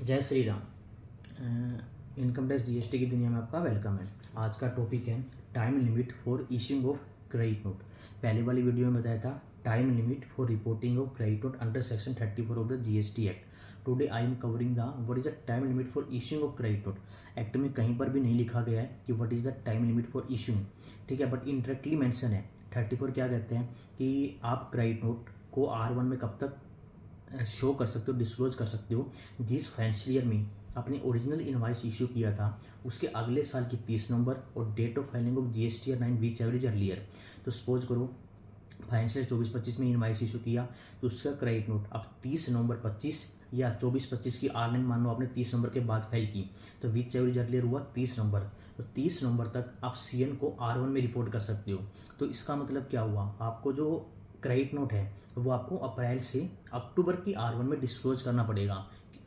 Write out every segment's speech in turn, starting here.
जय Shri Ram. Income tax GST की दुनिया में आपका वेलकम है। आज का टॉपिक है time limit for issuing of credit note. पहले वाली वीडियो में बताया था time limit for reporting of credit note under section 34 of the GST act. Today I am covering the what is the time limit for issuing of credit note. Act में कहीं पर भी नहीं लिखा गया है कि what is the time limit for issuing, ठीक है, बट इंडायरेक्टली मेंशन है। 34 क्या कहते हैं कि आप क्रेडिट नोट को R1 में कब तक शो कर सकते हो, डिस्क्लोज कर सकते हो, जिस फाइनेंशियल ईयर में अपने ओरिजिनल इनवाइस इशू किया था उसके अगले साल की 30 नवंबर और date of filing of GST 9 whichever is earlier. तो सपोज करो फाइनेंशियल 24-25 में इनवाइस इशू किया तो उसका क्रेडिट नोट अब 30 नवंबर 25 या 24-25 की ऑनलाइन मान लो आपने 30 नवंबर के बाद फाइल की तो विच एवर इज अर्लियर हुआ 30 नवंबर। तो 30 नवंबर तक आप सीएन को R1 में रिपोर्ट कर सकते हो। तो इसका मतलब क्या हुआ, आपको जो क्रेडिट नोट है वो आपको अप्रैल से अक्टूबर की R1 में डिस्क्लोज करना पड़ेगा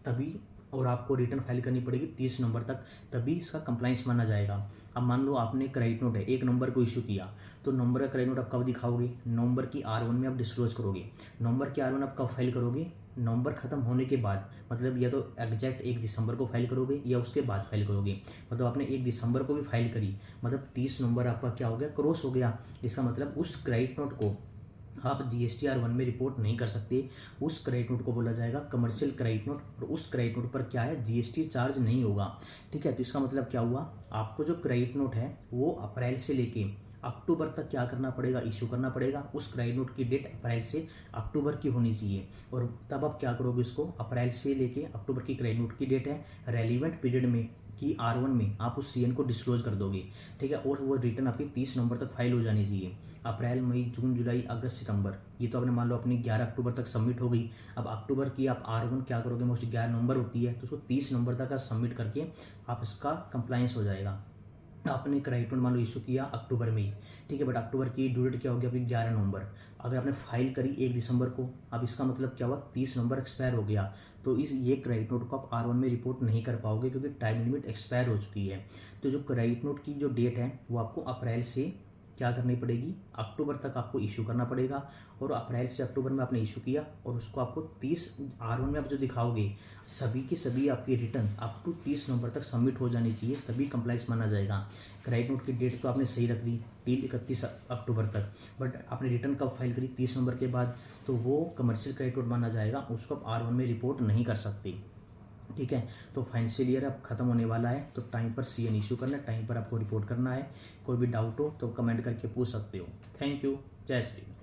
तभी, और आपको रिटर्न फाइल करनी पड़ेगी 30 नवंबर तक, तभी इसका कंप्लाइंस माना जाएगा। अब मान लो आपने क्रेडिट नोट है 1 नवंबर को इशू किया तो नवंबर का क्रेडिट नोट आप कब दिखाओगे, नवंबर की R1 में आप डिस्क्लोज करोगे। नवंबर की R1 आप कब फाइल करोगे, नवंबर खत्म होने के बाद, मतलब या तो एग्जैक्ट 1 दिसंबर को फाइल करोगे या उसके बाद फाइल करोगे। मतलब आपने 1 दिसंबर को भी फाइल करी, मतलब 30 नवंबर आपका क्या हो गया, क्रॉस हो गया। इसका मतलब उस क्रेडिट नोट को आप जीएसटी R1 में रिपोर्ट नहीं कर सकते। उस क्रेडिट नोट को बोला जाएगा कमर्शियल क्रेडिट नोट, और उस क्रेडिट नोट पर क्या है, जीएसटी चार्ज नहीं होगा, ठीक है। तो इसका मतलब क्या हुआ, आपको जो क्रेडिट नोट है वो अप्रैल से लेके अक्टूबर तक क्या करना पड़ेगा, इशू करना पड़ेगा। उस क्रेडिट नोट की डेट अप्रैल से अक्टूबर की होनी चाहिए, और तब आप क्या करोगे, इसको अप्रैल से लेके अक्टूबर की क्रेडिट नोट की डेट है, रेलिवेंट पीरियड में कि R1 में आप उस सीएन को डिस्क्लोज कर दोगे, ठीक है। और वो रिटर्न आपकी 30 नवंबर तक फाइल हो जानी चाहिए। अप्रैल, मई, जून, जुलाई, अगस्त, सितंबर, ये तो आपने मान लो अपनी 11 अक्टूबर तक सबमिट हो गई। अब अक्टूबर की आप R1 क्या करोगे, मोस्टली 11 नवंबर होती है, तो उसको 30 नवंबर तक आप सबमिट करके आप इसका कंप्लाइंस हो जाएगा। आपने क्रेडिट नोट मान लो इशू किया अक्टूबर में ही, ठीक है, बट अक्टूबर की ड्यू डेट क्या होगी आपकी 11 नवंबर। अगर आपने फाइल करी 1 दिसंबर को, अब इसका मतलब क्या हुआ, 30 नवंबर एक्सपायर हो गया, तो ये क्रेडिट नोट को आप R1 में रिपोर्ट नहीं कर पाओगे क्योंकि टाइम लिमिट एक्सपायर हो चुकी है। तो जो क्रेडिट नोट की जो डेट है वो आपको अप्रैल से क्या करनी पड़ेगी, अक्टूबर तक आपको इशू करना पड़ेगा। और अप्रैल से अक्टूबर में आपने इशू किया और उसको आपको 30 R1 में आप जो दिखाओगे सभी के सभी आपकी रिटर्न अप टू 30 नवंबर तक सबमिट हो जानी चाहिए, तभी कंप्लाइंस माना जाएगा। क्रेडिट नोट की डेट तो आपने सही रख दी टिल 31 अक्टूबर तक, बट आपने रिटर्न कब फाइल करी, 30 नवंबर के बाद, तो वो कमर्शियल क्रेडिट नोट माना जाएगा, उसको आप R1 में रिपोर्ट नहीं कर सकते, ठीक है। तो फाइनेंशियल ईयर अब खत्म होने वाला है, तो टाइम पर सीएन इशू करना है, टाइम पर आपको रिपोर्ट करना है। कोई भी डाउट हो तो कमेंट करके पूछ सकते हो। Thank you. जय श्री।